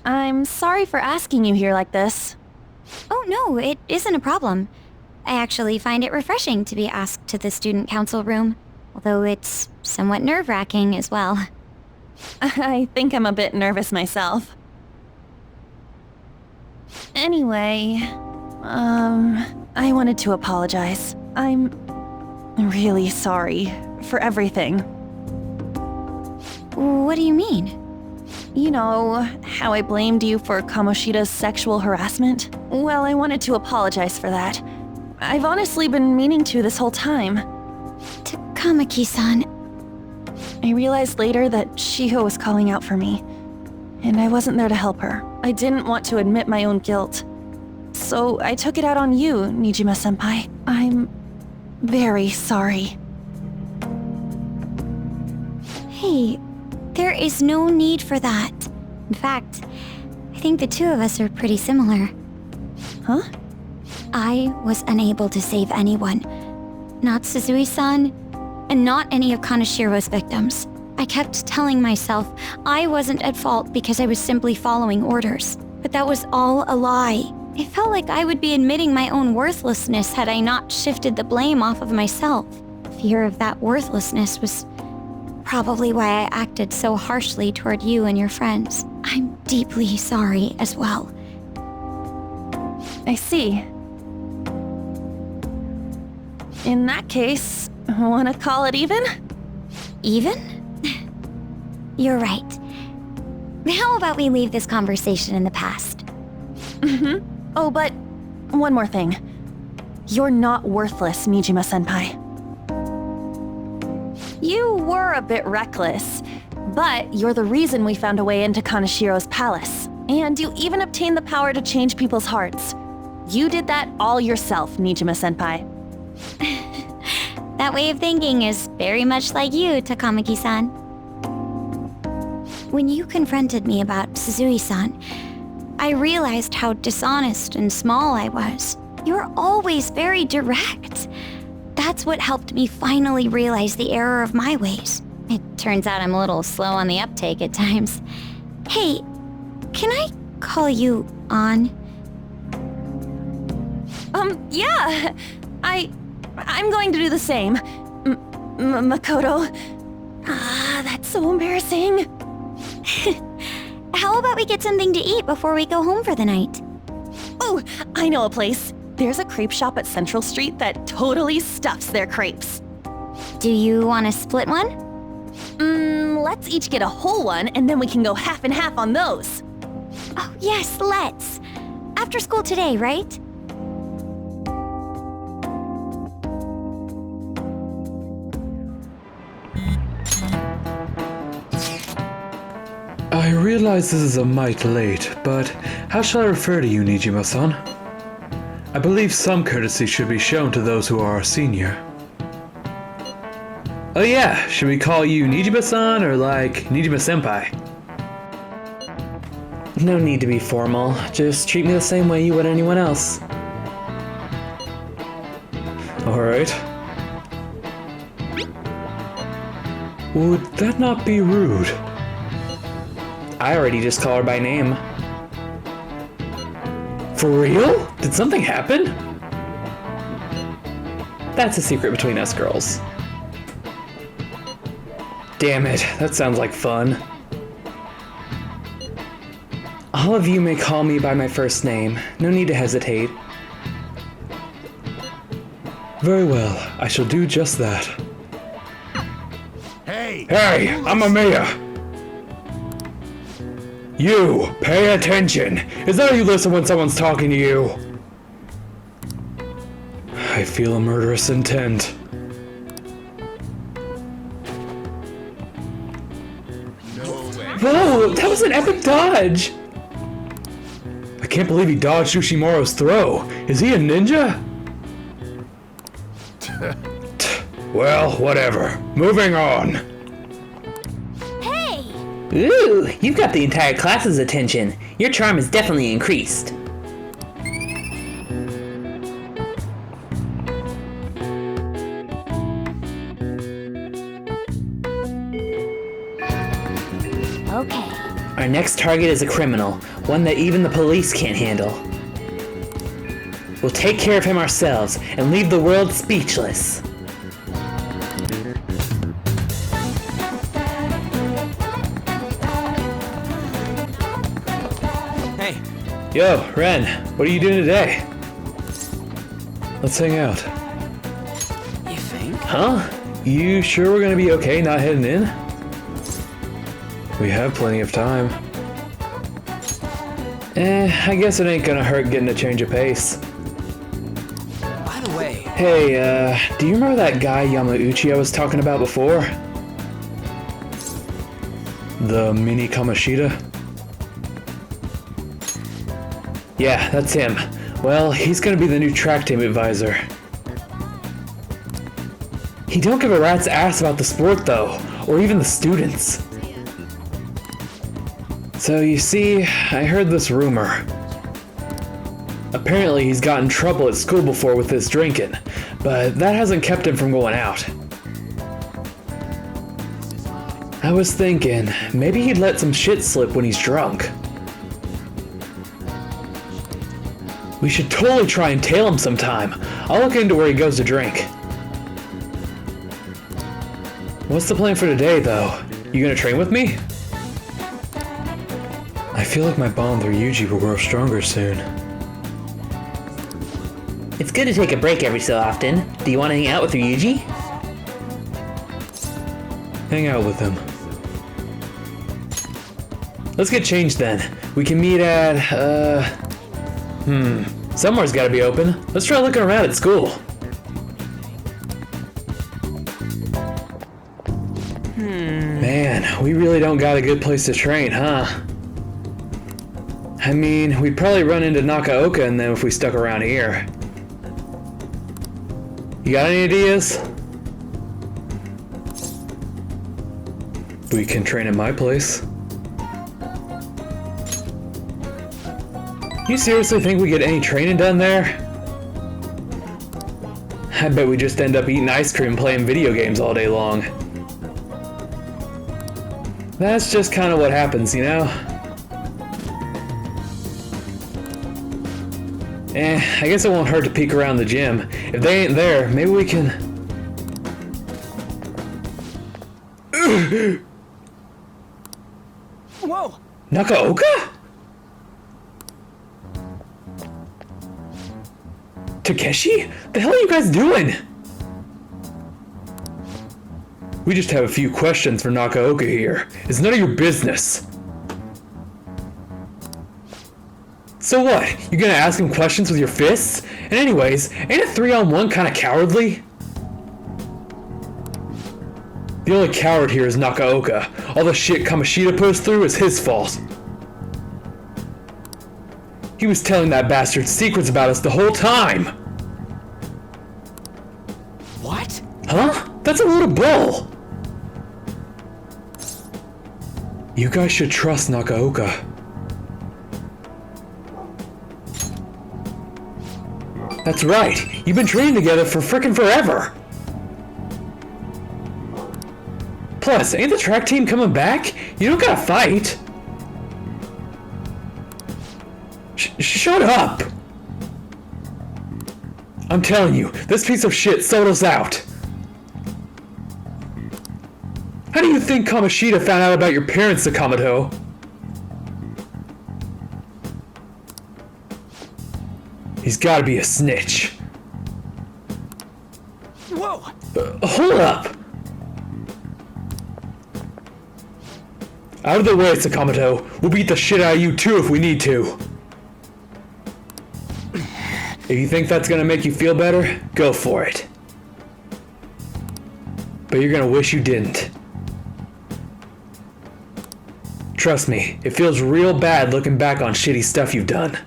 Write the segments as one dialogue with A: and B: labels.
A: I'm sorry for asking you here like this.
B: Oh no, it isn't a problem. I actually find it refreshing to be asked to the student council room, although it's somewhat nerve-wracking as well.
A: I think I'm a bit nervous myself. Anyway, I wanted to apologize. I'm really sorry for everything.
B: What do you mean?
A: You know, how I blamed you for Kamoshida's sexual harassment? Well, I wanted to apologize for that. I've honestly been meaning to this whole time.
B: Takamaki-san.
A: I realized later that Shiho was calling out for me, and I wasn't there to help her. I didn't want to admit my own guilt. So I took it out on you, Nijima-senpai. I'm very sorry.
B: Hey, there is no need for that. In fact, I think the two of us are pretty similar.
A: Huh?
B: I was unable to save anyone. Not Suzui-san, and not any of Kanashiro's victims. I kept telling myself I wasn't at fault because I was simply following orders. But that was all a lie. I felt like I would be admitting my own worthlessness had I not shifted the blame off of myself. Fear of that worthlessness was probably why I acted so harshly toward you and your friends. I'm deeply sorry as well.
A: I see. In that case, wanna call it even?
B: Even? You're right. How about we leave this conversation in the past?
A: Oh, but one more thing. You're not worthless, Nijima-senpai. You were a bit reckless, but you're the reason we found a way into Kanashiro's palace. And you even obtained the power to change people's hearts. You did that all yourself, Nijima-senpai.
B: That way of thinking is very much like you, Takamaki-san. When you confronted me about Suzui-san, I realized how dishonest and small I was. You're always very direct. That's what helped me finally realize the error of my ways. It turns out I'm a little slow on the uptake at times. Hey, can I call you On?
A: Yeah. I'm going to do the same. Makoto. Ah, that's so embarrassing.
B: How about we get something to eat before we go home for the night?
A: Oh, I know a place. There's a crepe shop at Central Street that totally stuffs their crepes.
B: Do you want to split one?
A: Let's each get a whole one, and then we can go half and half on those.
B: Oh, yes, let's. After school today, right?
C: I realize this is a mite late, but how shall I refer to you, Nijima-san? I believe some courtesy should be shown to those who are our senior. Oh yeah, should we call you Nijima-san or like Nijima-senpai?
D: No need to be formal, just treat me the same way you would anyone else.
C: Alright. Would that not be rude?
D: I already just call her by name.
C: For real? Did something happen?
D: That's a secret between us girls.
C: Damn it, that sounds like fun.
D: All of you may call me by my first name. No need to hesitate.
C: Very well, I shall do just that.
E: Hey,
C: I'm Amiya! You, pay attention! Is that how you listen when someone's talking to you? I feel a murderous intent.
D: Whoa, that was an epic dodge!
C: I can't believe he dodged Ushimoro's throw. Is he a ninja? Well, whatever. Moving on.
D: Ooh, you've got the entire class's attention. Your charm is definitely increased.
B: Okay.
C: I
D: Our next target is a criminal, one that even the police can't handle. We'll take care of him ourselves and leave the world speechless.
E: Hey,
C: Yo, Ren, what are you doing today? Let's hang out.
E: you think?
C: Huh? You sure we're gonna be okay not heading in? We have plenty of time. I guess it ain't gonna hurt getting a change of pace.
E: By the way,
C: Hey, do you remember that guy Yamauchi I was talking about before? The mini Kamoshida? Yeah, that's him. Well, he's gonna be the new track team advisor. He don't give a rat's ass about the sport though, or even the students. So you see, I heard this rumor. Apparently he's got in trouble at school before with his drinking, but that hasn't kept him from going out. I was thinking, maybe he'd let some shit slip when he's drunk. We should totally try and tail him sometime. I'll look into where he goes to drink. What's the plan for today, though? You gonna train with me? I feel like my bond with Ryuji will grow stronger soon.
D: It's good to take a break every so often. Do you want to hang out with Ryuji?
C: Hang out with him. Let's get changed then. We can meet at, somewhere's gotta be open. Let's try looking around at school. Man, we really don't got a good place to train, huh? I mean, we'd probably run into Nakaoka and them if we stuck around here. You got any ideas? We can train at my place. You seriously think we get any training done there? I bet we just end up eating ice cream and playing video games all day long. That's just kind of what happens, you know? I guess it won't hurt to peek around the gym. If they ain't there, maybe we can...
E: whoa!
C: Nakaoka? Takeshi? The hell are you guys doing? We just have a few questions for Nakaoka here. It's none of your business. So what? You gonna ask him questions with your fists? And anyways, ain't a 3-on-1 kinda cowardly? The only coward here is Nakaoka. All the shit Kamoshida put us through is his fault. He was telling that bastard secrets about us the whole time.
E: What?
C: Huh? That's a load of bull! You guys should trust Nakaoka. That's right, you've been training together for frickin' forever! Plus, ain't the track team coming back? You don't gotta fight! Shut up! I'm telling you, this piece of shit sold us out! How do you think Kamoshida found out about your parents, Sakamoto? He's gotta be a snitch.
E: Whoa!
C: Hold up! Out of the way, Sakamoto. We'll beat the shit out of you too if we need to. If you think that's gonna make you feel better, go for it. But you're gonna wish you didn't. Trust me, it feels real bad looking back on shitty stuff you've done.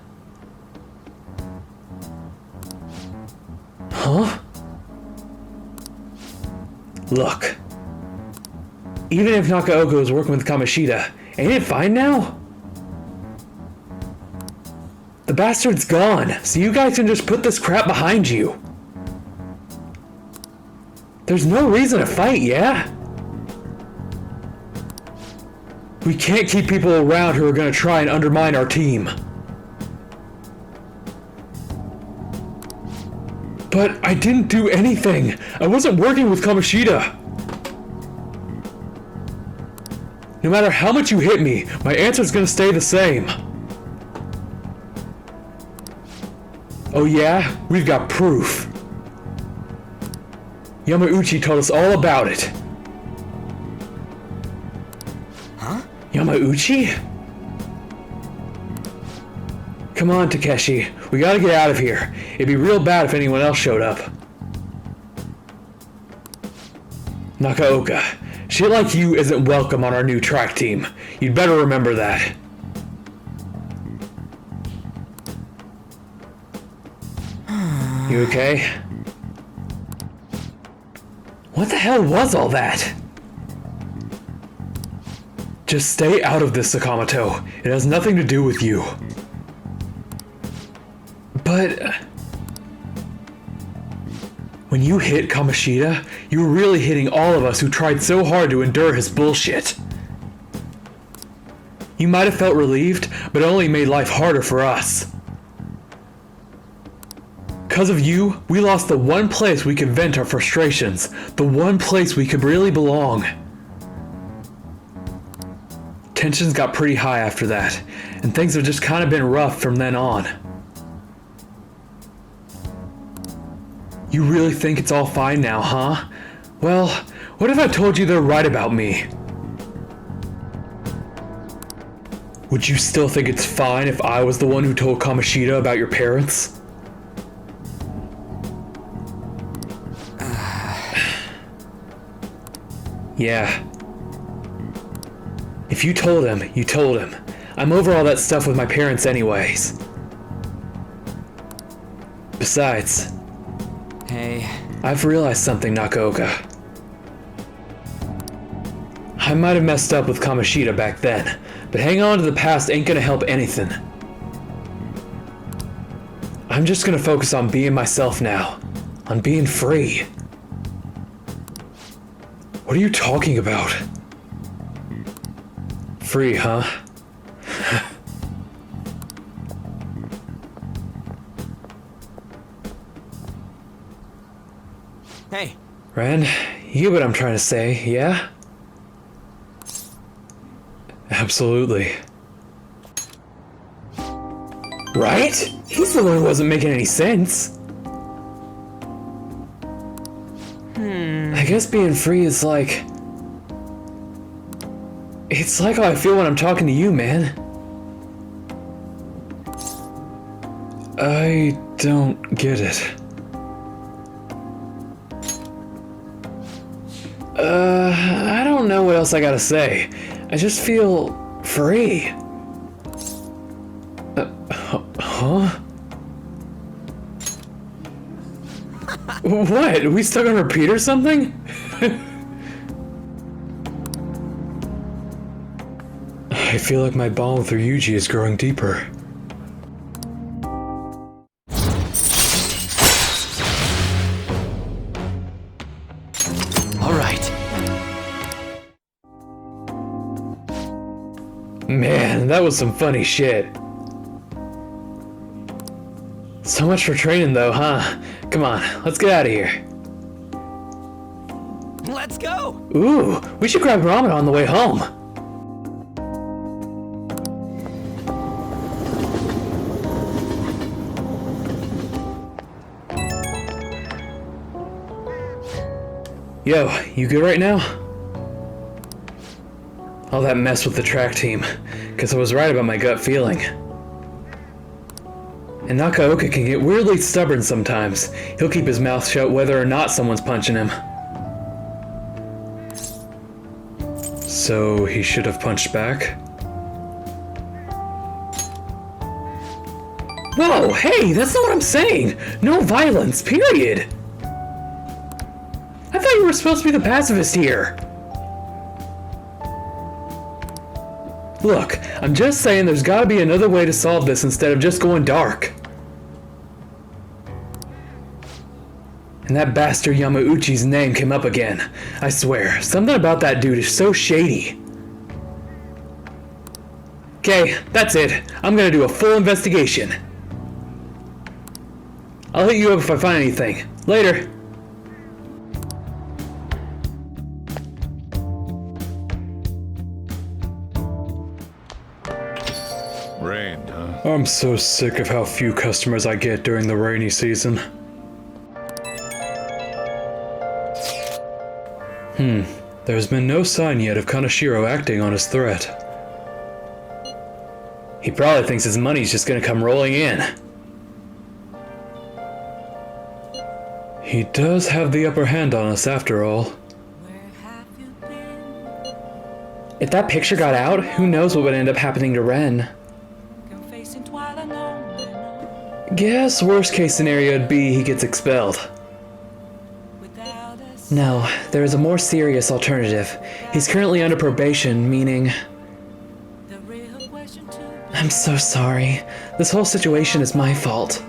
C: Huh? Look. Even if Nakaoka was working with Kamoshida, ain't it fine now? The bastard's gone, so you guys can just put this crap behind you. There's no reason to fight, yeah? We can't keep people around who are gonna try and undermine our team. But I didn't do anything. I wasn't working with Kamoshida. No matter how much you hit me, my answer's gonna stay the same. Oh yeah? We've got proof. Yamauchi told us all about it.
E: Huh?
C: Yamauchi? Come on, Takeshi. We gotta get out of here. It'd be real bad if anyone else showed up. Nakaoka, shit like you isn't welcome on our new track team. You'd better remember that. You okay? What the hell was all that? Just stay out of this, Sakamoto. It has nothing to do with you. But when you hit Kamoshida, you were really hitting all of us who tried so hard to endure his bullshit. You might have felt relieved, but it only made life harder for us. Because of you, we lost the one place we could vent our frustrations, the one place we could really belong. Tensions got pretty high after that, and things have just kind of been rough from then on. You really think it's all fine now, huh? Well, what if I told you they're right about me? Would you still think it's fine if I was the one who told Kamoshida about your parents? Yeah. If you told him, you told him. I'm over all that stuff with my parents anyways. Besides,
E: Hey.
C: I've realized something, Nakaoka. I might have messed up with Kamoshida back then, but hanging on to the past ain't gonna help anything. I'm just gonna focus on being myself now, on being free. What are you talking about? Free, huh?
E: Hey.
C: Ren, you get what I'm trying to say, yeah? Absolutely. Right? He's the one who wasn't making any sense. I guess being free is like... It's like how I feel when I'm talking to you, man. I don't get it. I don't know what else I gotta say. I just feel free. Huh? What? Are we stuck on repeat or something? I feel like my bond with Ryuji is growing deeper.
E: All right.
C: Man, that was some funny shit. So much for training though, huh? Come on, let's get out of here.
E: Let's go.
C: Ooh, we should grab ramen on the way home. Yo, you good right now? All that mess with the track team, because I was right about my gut feeling. And Nakaoka can get weirdly stubborn sometimes. He'll keep his mouth shut whether or not someone's punching him. So he should have punched back? Whoa, hey, that's not what I'm saying! No violence, period! I thought you were supposed to be the pacifist here! Look, I'm just saying there's gotta be another way to solve this instead of just going dark. And that bastard Yamauchi's name came up again. I swear, something about that dude is so shady. Okay, that's it. I'm gonna do a full investigation. I'll hit you up if I find anything. Later.
F: Rained, huh?
C: I'm so sick of how few customers I get during the rainy season. There's been no sign yet of Kaneshiro acting on his threat.
D: He probably thinks his money's just gonna come rolling in.
C: He does have the upper hand on us after all.
D: If that picture got out, who knows what would end up happening to Ren.
C: Guess worst case scenario would be he gets expelled.
D: No, there is a more serious alternative. He's currently under probation, meaning... I'm so sorry. This whole situation is my fault.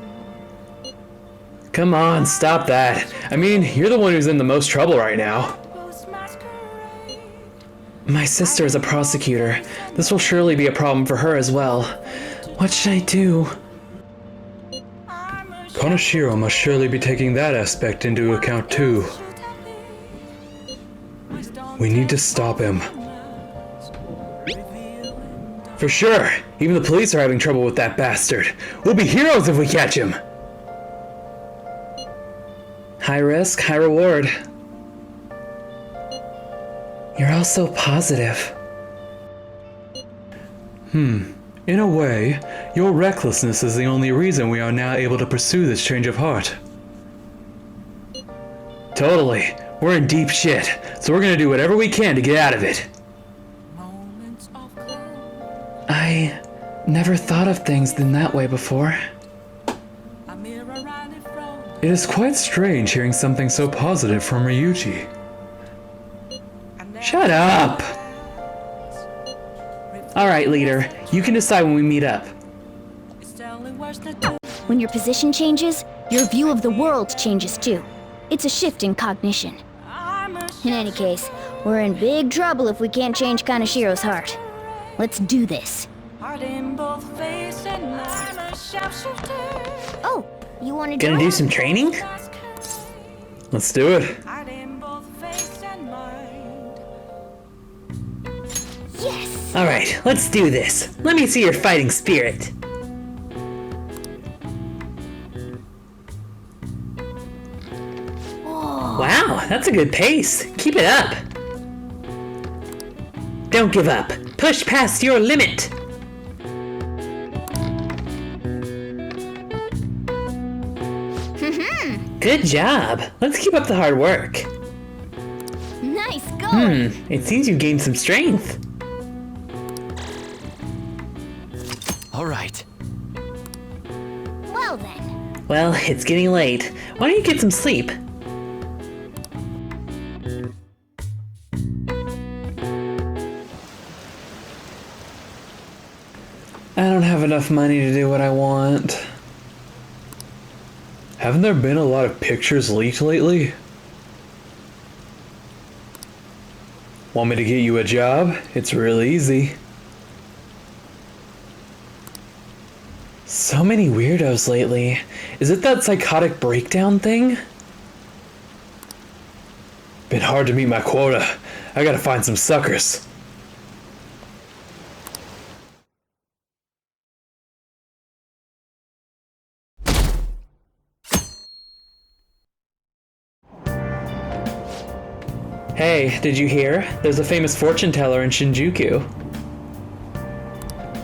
C: Come on, stop that. I mean, you're the one who's in the most trouble right now.
D: My sister is a prosecutor. This will surely be a problem for her as well. What should I do?
C: Kaneshiro must surely be taking that aspect into account too. We need to stop him.
D: For sure. Even the police are having trouble with that bastard. We'll be heroes if we catch him. High risk, high reward. You're all so positive.
C: In a way, your recklessness is the only reason we are now able to pursue this change of heart.
D: Totally. We're in deep shit, so we're gonna do whatever we can to get out of it. I never thought of things in that way before.
C: It is quite strange hearing something so positive from Ryuji.
D: Shut up! Alright, leader. You can decide when we meet up.
B: When your position changes, your view of the world changes too. It's a shift in cognition. In any case, we're in big trouble if we can't change Kaneshiro's heart. Let's do this. Oh, you want to
D: Gonna do some training?
C: Let's do it.
B: Yes!
D: Alright, let's do this. Let me see your fighting spirit. Wow, that's a good pace. Keep it up. Don't give up. Push past your limit. Good job. Let's keep up the hard work.
B: Nice go!
D: It seems you gained some strength.
E: All right.
B: Well then.
D: Well, it's getting late. Why don't you get some sleep?
C: I don't have enough money to do what I want. Haven't there been a lot of pictures leaked lately? Want me to get you a job? It's real easy.
D: So many weirdos lately. Is it that psychotic breakdown thing?
C: Been hard to meet my quota. I gotta find some suckers.
D: Hey, did you hear? There's a famous fortune teller in Shinjuku.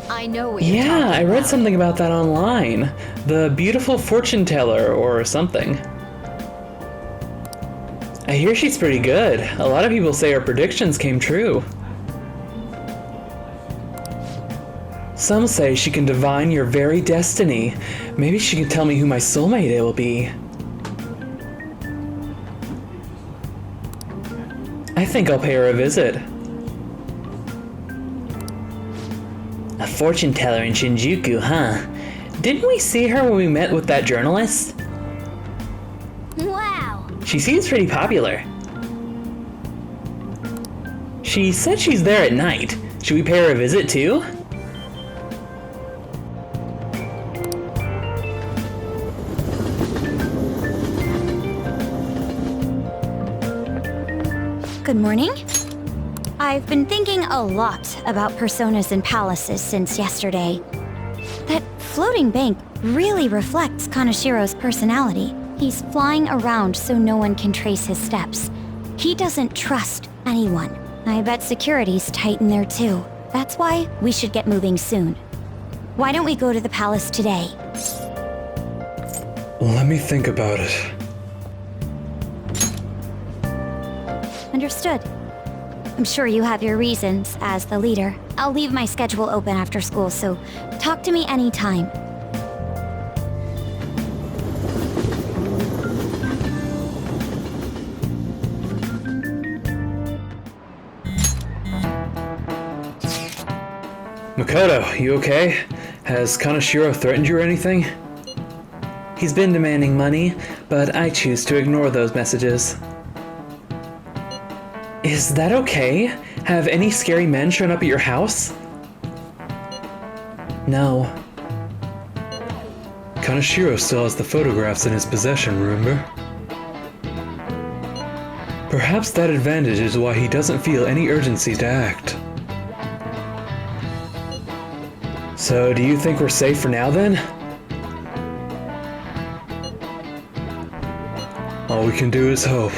B: I know what you're
D: Yeah,
B: talking
D: I read
B: about.
D: something about that online. The beautiful fortune teller or something. I hear she's pretty good. A lot of people say her predictions came true. Some say she can divine your very destiny. Maybe she can tell me who my soulmate it will be. I think I'll pay her a visit. A fortune teller in Shinjuku, huh? Didn't we see her when we met with that journalist?
B: Wow!
D: She seems pretty popular. She said she's there at night. Should we pay her a visit too?
B: Good morning. I've been thinking a lot about personas and palaces since yesterday. That floating bank really reflects Kanashiro's personality. He's flying around so no one can trace his steps. He doesn't trust anyone. I bet security's tight in there too. That's why we should get moving soon. Why don't we go to the palace today?
C: Let me think about it.
B: Understood. I'm sure you have your reasons as the leader. I'll leave my schedule open after school, so talk to me anytime.
C: Makoto, you okay? Has Kanashiro threatened you or anything?
D: He's been demanding money, but I choose to ignore those messages. Is that okay? Have any scary men shown up at your house? No.
C: Kanashiro still has the photographs in his possession, remember? Perhaps that advantage is why he doesn't feel any urgency to act.
D: So, do you think we're safe for now then?
C: All we can do is hope.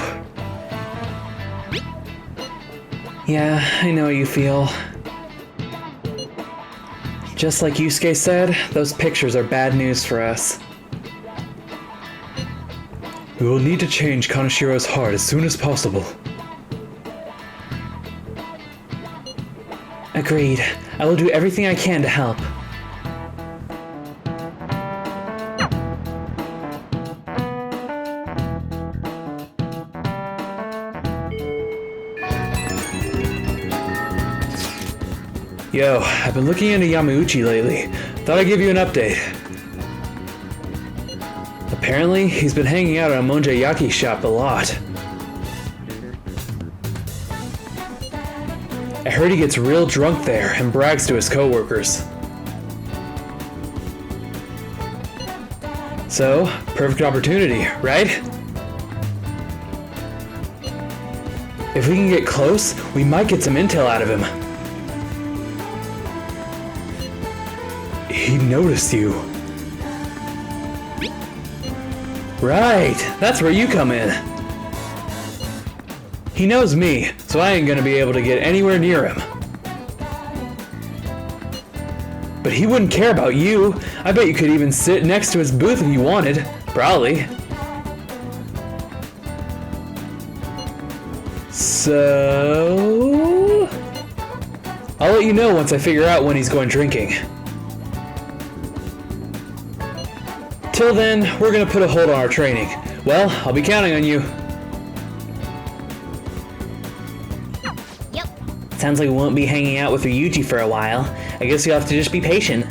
D: Yeah, I know how you feel. Just like Yusuke said, those pictures are bad news for us.
C: We will need to change Kanashiro's heart as soon as possible.
D: Agreed. I will do everything I can to help.
C: Yo, I've been looking into Yamauchi lately. Thought I'd give you an update. Apparently, he's been hanging out at a Monjayaki shop a lot. I heard he gets real drunk there and brags to his coworkers. So, perfect opportunity, right? If we can get close, we might get some intel out of him. He noticed you. Right, that's where you come in. He knows me, so I ain't gonna be able to get anywhere near him. But he wouldn't care about you. I bet you could even sit next to his booth if you wanted. Probably. So... I'll let you know once I figure out when he's going drinking. Till then, we're gonna put a hold on our training. Well, I'll be counting on you.
B: Yep.
D: Sounds like we won't be hanging out with Ryuji for a while. I guess you'll have to just be patient.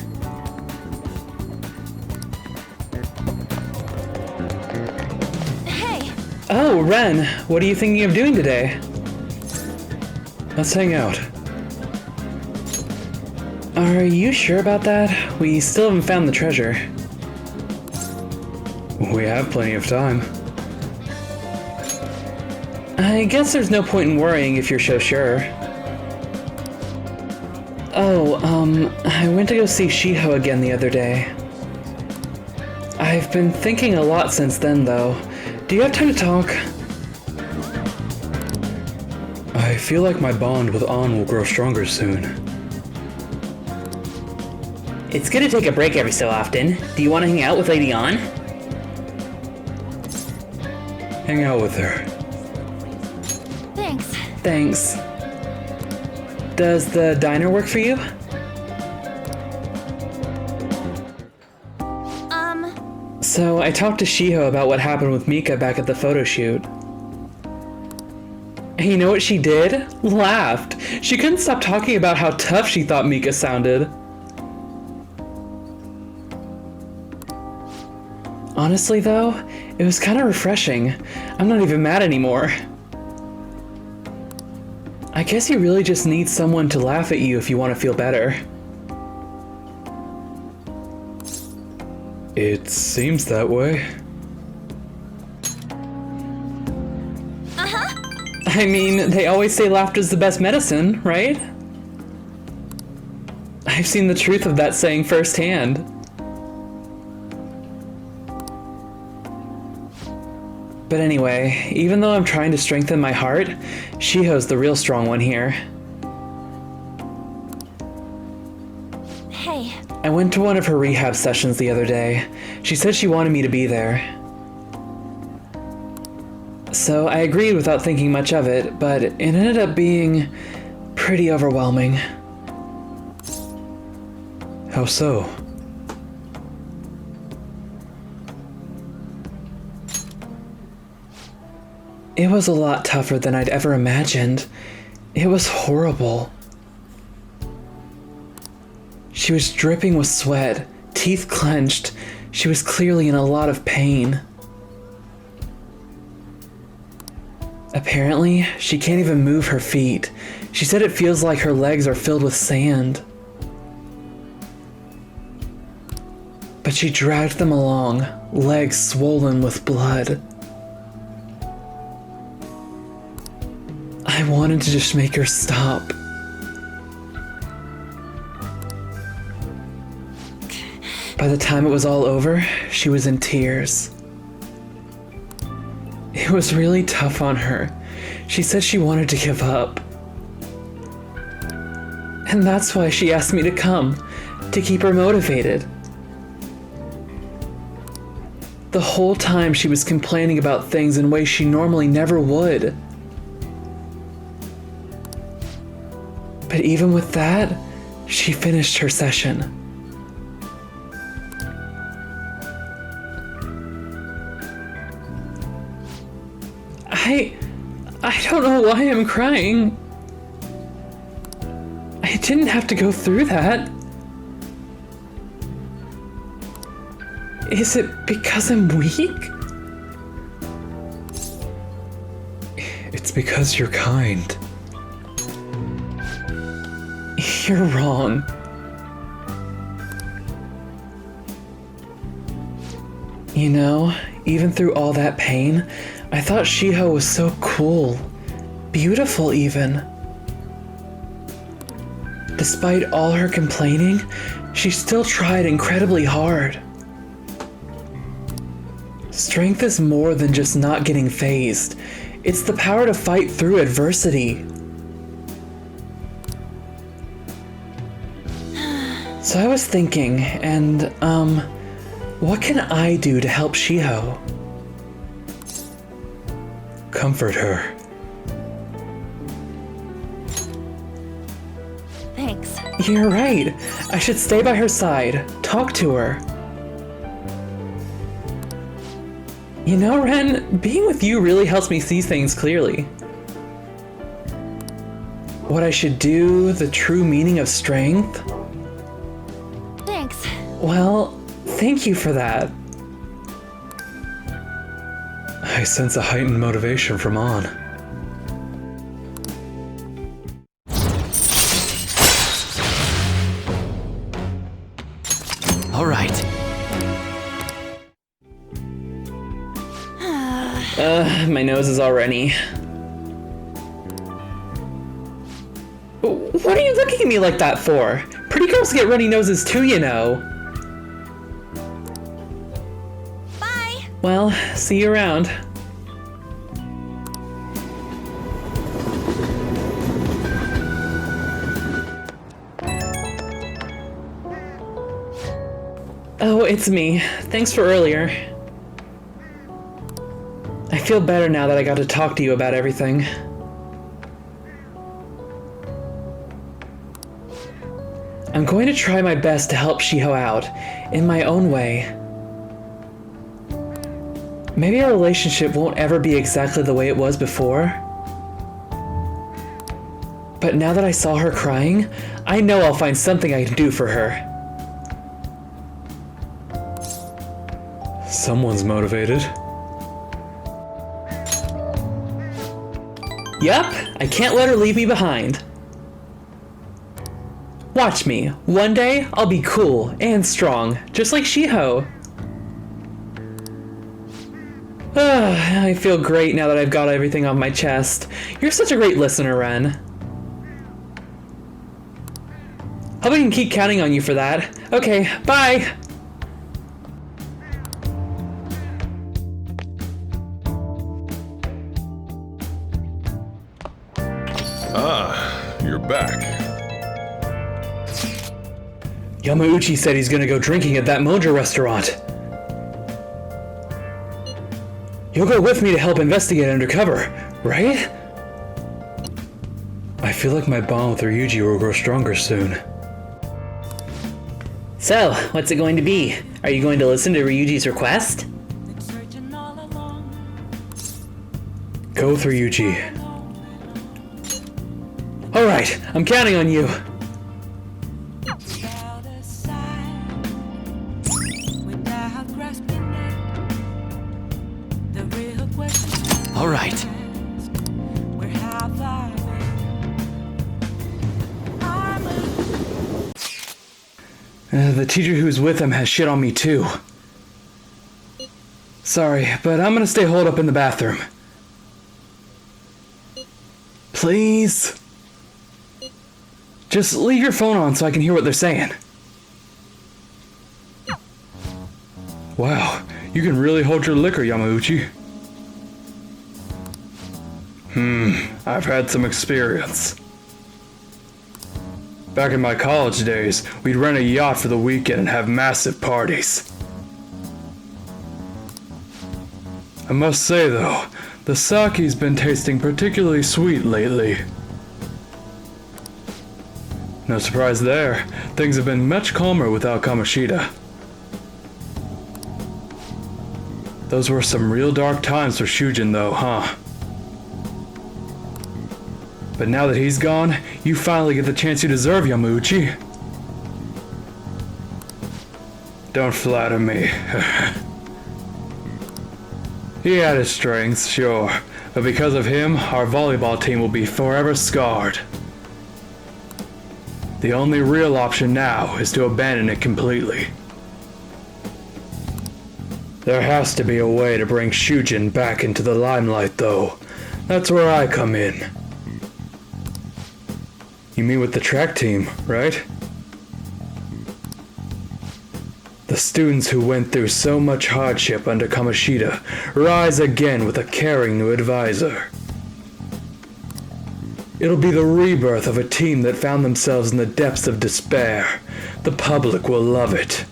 A: Hey,
D: Oh, Ren, what are you thinking of doing today?
C: Let's hang out.
D: Are you sure about that? We still haven't found the treasure.
C: We have plenty of time.
D: I guess there's no point in worrying if you're so sure. Oh, I went to go see Shiho again the other day. I've been thinking a lot since then, though. Do you have time to talk?
C: I feel like my bond with An will grow stronger soon.
D: It's good to take a break every so often. Do you want to hang out with Lady An?
C: Hang out with her.
A: thanks.
D: Thanks. Does the diner work for you? So I talked to Shiho about what happened with Mika back at the photo shoot. And you know what she did? Laughed. She couldn't stop talking about how tough she thought Mika sounded. Honestly though, it was kind of refreshing. I'm not even mad anymore. I guess you really just need someone to laugh at you if you want to feel better.
C: It seems that way.
D: I I mean, they always say laughter's the best medicine, right? I've seen the truth of that saying firsthand. But anyway, even though I'm trying to strengthen my heart, Shiho's the real strong one here.
A: Hey,
D: I went to one of her rehab sessions the other day. She said she wanted me to be there. So I agreed without thinking much of it, but it ended up being pretty overwhelming.
C: How so?
D: It was a lot tougher than I'd ever imagined. It was horrible. She was dripping with sweat, teeth clenched. She was clearly in a lot of pain. Apparently, she can't even move her feet. She said it feels like her legs are filled with sand. But she dragged them along, legs swollen with blood. I wanted to just make her stop. By the time it was all over, she was in tears. It was really tough on her. She said she wanted to give up. And that's why she asked me to come, to keep her motivated. The whole time she was complaining about things in ways she normally never would. But even with that, she finished her session. I don't know why I'm crying. I didn't have to go through that. Is it because I'm weak?
C: It's because you're kind.
D: You're wrong. You know, even through all that pain, I thought Shiho was so cool. Beautiful, even. Despite all her complaining, she still tried incredibly hard. Strength is more than just not getting phased. It's the power to fight through adversity. So I was thinking, what can I do to help Shiho?
C: Comfort her.
A: thanks.
D: You're right. I should stay by her side, talk to her. You know, Ren, being with you really helps me see things clearly. What I should do, the true meaning of strength.
A: Thanks.
D: Well, thank you for that.
C: I sense a heightened motivation from On.
E: All right.
D: My nose is all runny. What are you looking at me like that for? Pretty girls get runny noses too, you know.
A: Bye.
D: Well, see you around. Oh, it's me. Thanks for earlier. I feel better now that I got to talk to you about everything. I'm going to try my best to help Shiho out, in my own way. Maybe our relationship won't ever be exactly the way it was before. But now that I saw her crying, I know I'll find something I can do for her.
C: Someone's motivated.
D: Yup, I can't let her leave me behind. Watch me. One day, I'll be cool and strong, just like Shiho. I feel great now that I've got everything off my chest. You're such a great listener, Ren. Hope I can keep counting on you for that. Okay, bye!
F: You're back.
C: Yamauchi said he's gonna go drinking at that Mojo restaurant. You'll go with me to help investigate undercover, right? I feel like my bond with Ryuji will grow stronger soon.
D: So, what's it going to be? Are you going to listen to Ryuji's request?
C: Go with Ryuji. Alright, I'm counting on you.
E: All right.
C: The teacher who's with him has shit on me too. Sorry, but I'm gonna stay holed up in the bathroom. Please? Just leave your phone on so I can hear what they're saying. Wow, you can really hold your liquor, Yamauchi. I've had some experience. Back in my college days, we'd rent a yacht for the weekend and have massive parties. I must say though, the sake's been tasting particularly sweet lately. No surprise there, things have been much calmer without Kamoshida. Those were some real dark times for Shujin though, huh? But now that he's gone, you finally get the chance you deserve, Yamauchi. Don't flatter me. He had his strengths, sure, but because of him, our volleyball team will be forever scarred. The only real option now is to abandon it completely. There has to be a way to bring Shujin back into the limelight, though. That's where I come in. You mean with the track team, right? The students who went through so much hardship under Kamoshida rise again with a caring new advisor. It'll be the rebirth of a team that found themselves in the depths of despair. The public will love it.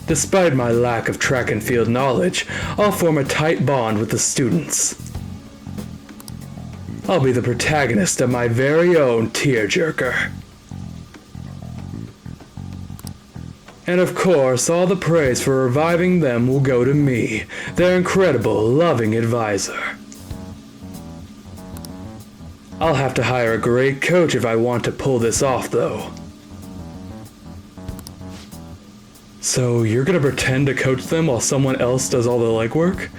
C: Despite my lack of track and field knowledge, I'll form a tight bond with the students. I'll be the protagonist of my very own tearjerker. And of course, all the praise for reviving them will go to me, their incredible, loving advisor. I'll have to hire a great coach if I want to pull this off, though. So you're gonna pretend to coach them while someone else does all the legwork?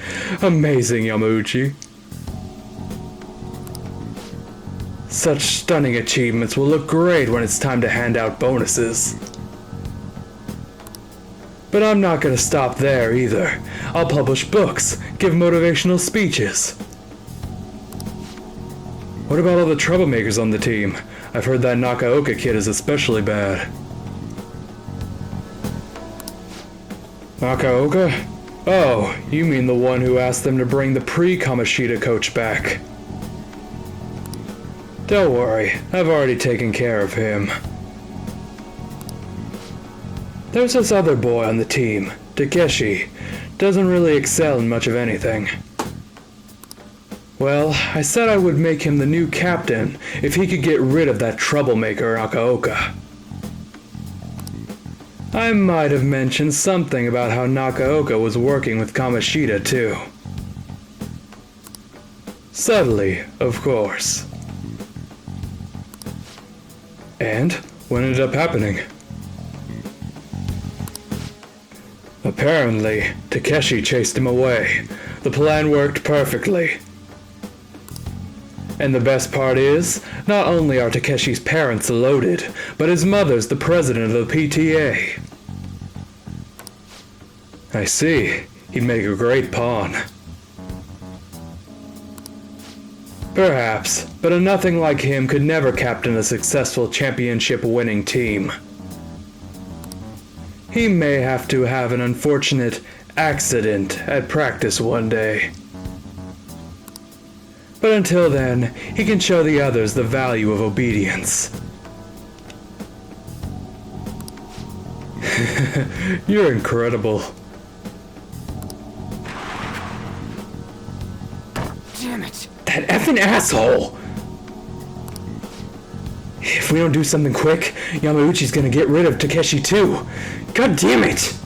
C: Amazing, Yamauchi. Such stunning achievements will look great when it's time to hand out bonuses. But I'm not gonna stop there either. I'll publish books, give motivational speeches. What about all the troublemakers on the team? I've heard that Nakaoka kid is especially bad. Nakaoka? Oh, you mean the one who asked them to bring the pre-Kamoshida coach back. Don't worry, I've already taken care of him. There's this other boy on the team, Takeshi. Doesn't really excel in much of anything. Well, I said I would make him the new captain if he could get rid of that troublemaker Nakaoka. I might have mentioned something about how Nakaoka was working with Kamoshida too. Subtly, of course. And what ended up happening? Apparently, Takeshi chased him away. The plan worked perfectly. And the best part is, not only are Takeshi's parents loaded, but his mother's the president of the PTA. I see. He'd make a great pawn. Perhaps, but a nothing like him could never captain a successful championship-winning team. He may have to have an unfortunate accident at practice one day. But until then, he can show the others the value of obedience. You're incredible.
E: Damn it!
D: That effing asshole! If we don't do something quick, Yamauchi's gonna get rid of Takeshi too. God damn it!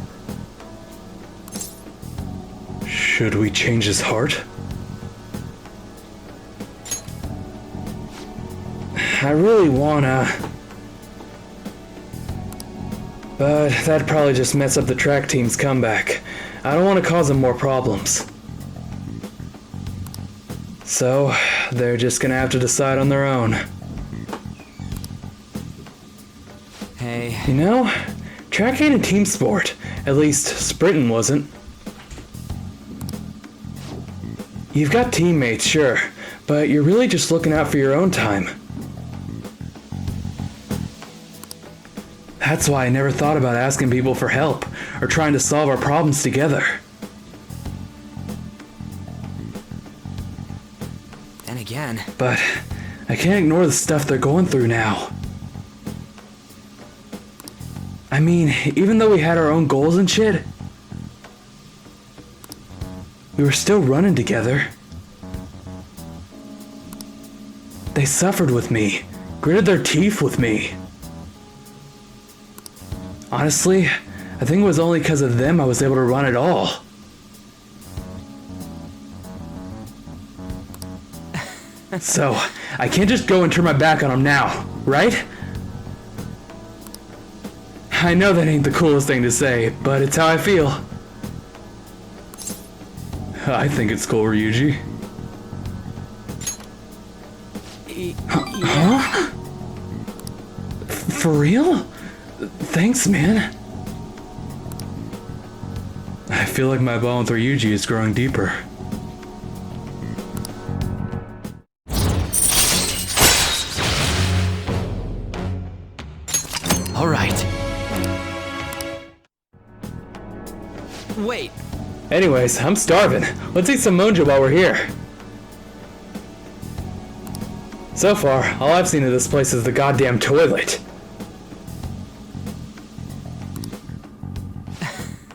C: Should we change his heart?
D: I really wanna. But that'd probably just mess up the track team's comeback. I don't want to cause them more problems. So, they're just gonna have to decide on their own.
E: Hey.
D: You know, track ain't a team sport. At least, sprinting wasn't. You've got teammates, sure, but you're really just looking out for your own time. That's why I never thought about asking people for help, or trying to solve our problems together.
E: Then again,
D: But I can't ignore the stuff they're going through now. I mean, even though we had our own goals and shit, we were still running together. They suffered with me, gritted their teeth with me. Honestly, I think it was only because of them I was able to run at all. So, I can't just go and turn my back on them now, right? I know that ain't the coolest thing to say, but it's how I feel. I think it's cool, Ryuji. Huh? For real? Thanks, man. I feel like my bond with Ryuji is growing deeper.
E: all right. Wait,
D: Anyways, I'm starving. Let's eat some monjo while we're here. So far, all I've seen of this place is the goddamn toilet.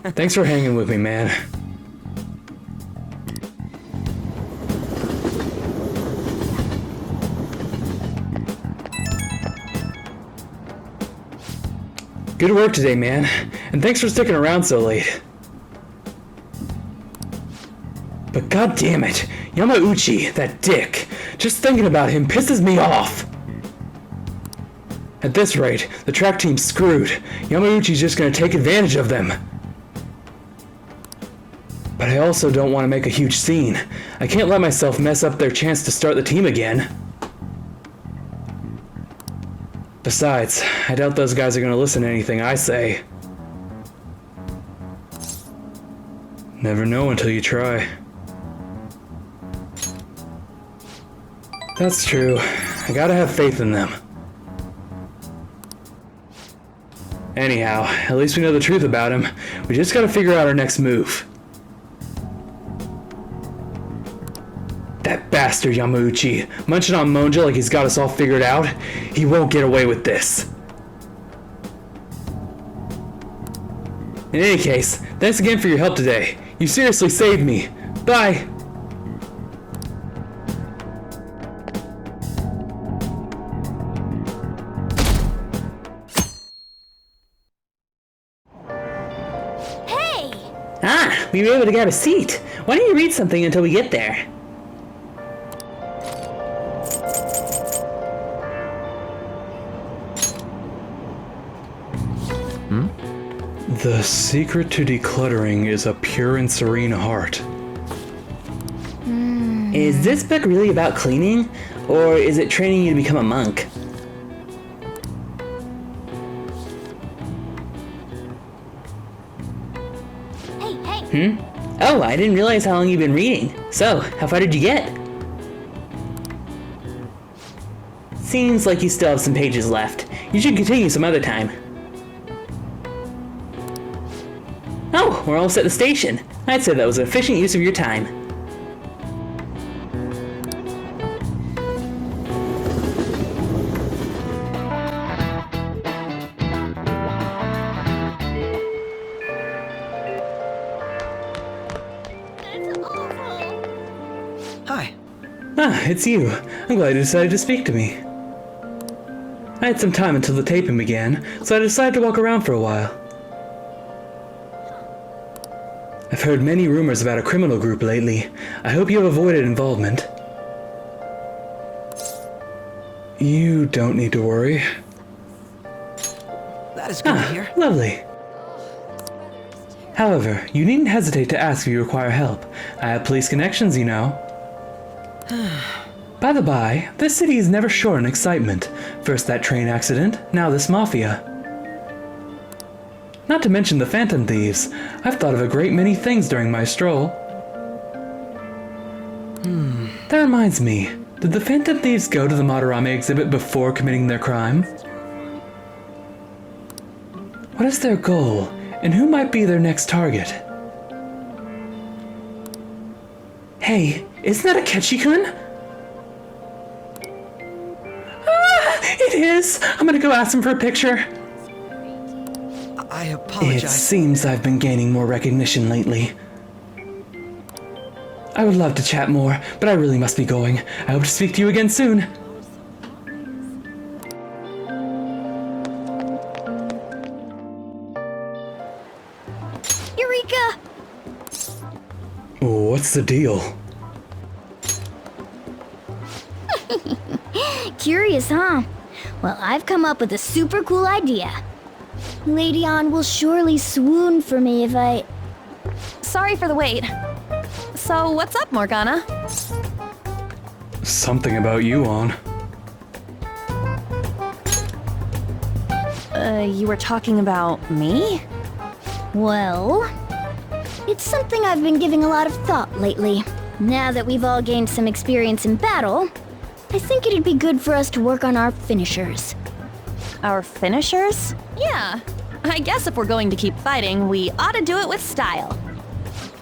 D: Thanks for hanging with me, man. Good work today, man. And thanks for sticking around so late. But god damn it, Yamauchi, that dick. Just thinking about him pisses me off. At this rate, the track team's screwed. Yamauchi's just gonna take advantage of them. But I also don't want to make a huge scene. I can't let myself mess up their chance to start the team again. Besides, I doubt those guys are gonna listen to anything I say. Never know until you try. That's true. I gotta have faith in them. Anyhow, at least we know the truth about him. We just gotta figure out our next move. That bastard Yamauchi, munching on Monjo like he's got us all figured out. He won't get away with this. In any case, thanks again for your help today. You seriously saved me. Bye!
B: Hey!
D: Ah, we were able to grab a seat. Why don't you read something until we get there? The secret to decluttering is a pure and serene heart. Is this book really about cleaning, or is it training you to become a monk?
B: Hey, hey!
D: Oh, I didn't realize how long you've been reading. So, how far did you get? Seems like you still have some pages left. You should continue some other time. Oh, we're almost at the station. I'd say that was an efficient use of your time.
E: Hi.
D: Ah, it's you. I'm glad you decided to speak to me. I had some time until the taping began, so I decided to walk around for a while. I've heard many rumors about a criminal group lately. I hope you have avoided involvement. You don't need to worry.
E: That is good to hear.
D: Lovely. However, you needn't hesitate to ask if you require help. I have police connections, you know. By the by, this city is never short in excitement. First that train accident, now this mafia. Not to mention the Phantom Thieves. I've thought of a great many things during my stroll. That reminds me, did the Phantom Thieves go to the Madarame exhibit before committing their crime? What is their goal, and who might be their next target? Hey, isn't that Akechi-kun? Ah, it is! I'm gonna go ask him for a picture.
E: I
D: It
E: apologize.
D: seems I've been gaining more recognition lately. I would love to chat more, but I really must be going. I hope to speak to you again soon.
B: Eureka!
D: What's the deal?
G: Curious, huh? Well, I've come up with a super cool idea. Lady Ann will surely swoon for me if I...
A: Sorry for the wait. So, what's up, Morgana?
D: Something about you, On.
A: You were talking about me?
G: Well... It's something I've been giving a lot of thought lately. Now that we've all gained some experience in battle, I think it'd be good for us to work on our finishers.
A: Our finishers? Yeah. I guess if we're going to keep fighting, we ought to do it with style.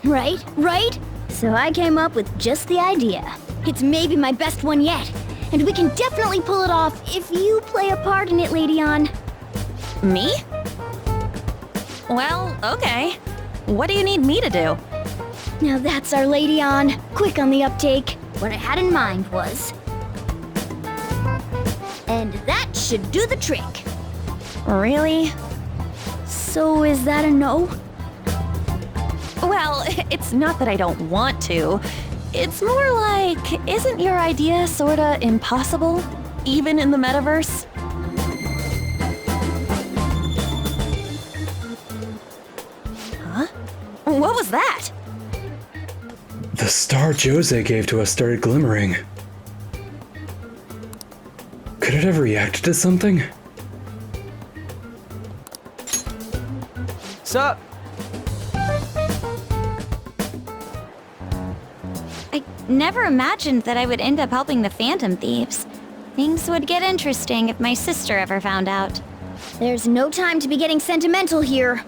G: Right? Right? So I came up with just the idea. It's maybe my best one yet, and we can definitely pull it off if you play a part in it, Lady Ann.
A: Me? Well, okay. What do you need me to do?
G: Now that's our Lady Ann. Quick on the uptake. What I had in mind was... And that should do the trick.
A: Really?
G: So is that a no?
A: Well, it's not that I don't want to. It's more like, isn't your idea sorta impossible? Even in the metaverse? Huh? What was that?
C: The star Jose gave to us started glimmering. Could it have reacted to something?
E: Sup?
B: I never imagined that I would end up helping the Phantom Thieves. Things would get interesting if my sister ever found out.
G: There's no time to be getting sentimental here.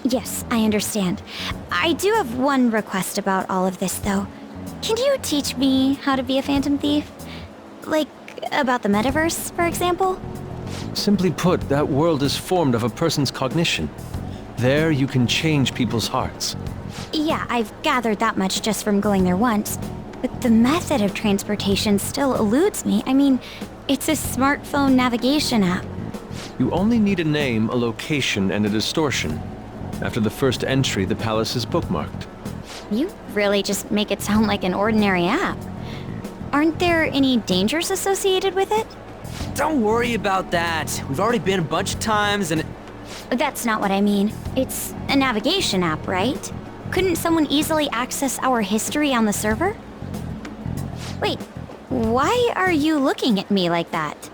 B: Yes, I understand. I do have one request about all of this, though. Can you teach me how to be a Phantom Thief? Like, about the metaverse, for example?
H: Simply put, that world is formed of a person's cognition. There you can change people's hearts.
B: Yeah, I've gathered that much just from going there once. But the method of transportation still eludes me. I mean, it's a smartphone navigation app.
H: You only need a name, a location, and a distortion. After the first entry, the palace is bookmarked.
B: You really just make it sound like an ordinary app. Aren't there any dangers associated with it?
E: Don't worry about that. We've already been a bunch of times and...
B: That's not what I mean. It's a navigation app, right? Couldn't someone easily access our history on the server? Wait, why are you looking at me like that?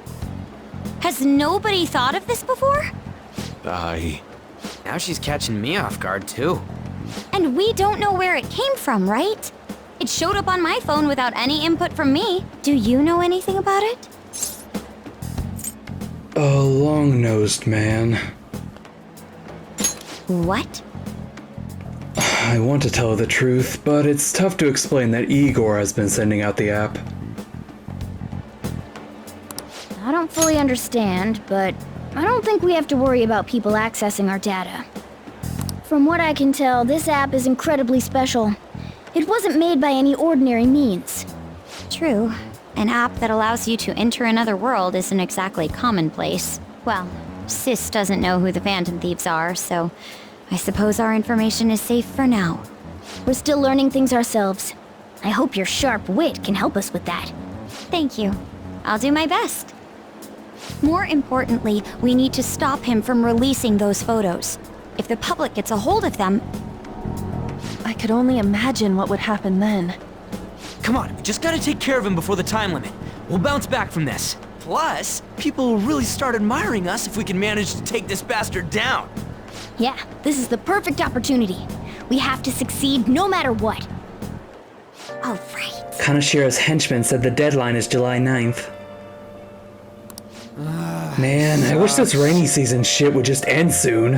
B: Has nobody thought of this before?
E: Now she's catching me off guard, too.
B: And we don't know where it came from, right? It showed up on my phone without any input from me. Do you know anything about it?
D: A long-nosed man.
B: What?
D: I want to tell the truth, but it's tough to explain that Igor has been sending out the app.
G: I don't fully understand, but I don't think we have to worry about people accessing our data. From what I can tell, this app is incredibly special. It wasn't made by any ordinary means.
B: True. An app that allows you to enter another world isn't exactly commonplace. Well, Sis doesn't know who the Phantom Thieves are, so I suppose our information is safe for now.
G: We're still learning things ourselves. I hope your sharp wit can help us with that.
B: Thank you. I'll do my best. More importantly, we need to stop him from releasing those photos. If the public gets a hold of them,
A: I could only imagine what would happen then.
E: Come on, we just gotta take care of him before the time limit. We'll bounce back from this. Plus, people will really start admiring us if we can manage to take this bastard down.
G: Yeah, this is the perfect opportunity. We have to succeed no matter what.
B: all right.
D: Kanashiro's henchman said the deadline is July 9th. Man, I wish this rainy season shit would just end soon.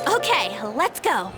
B: Okay, let's go.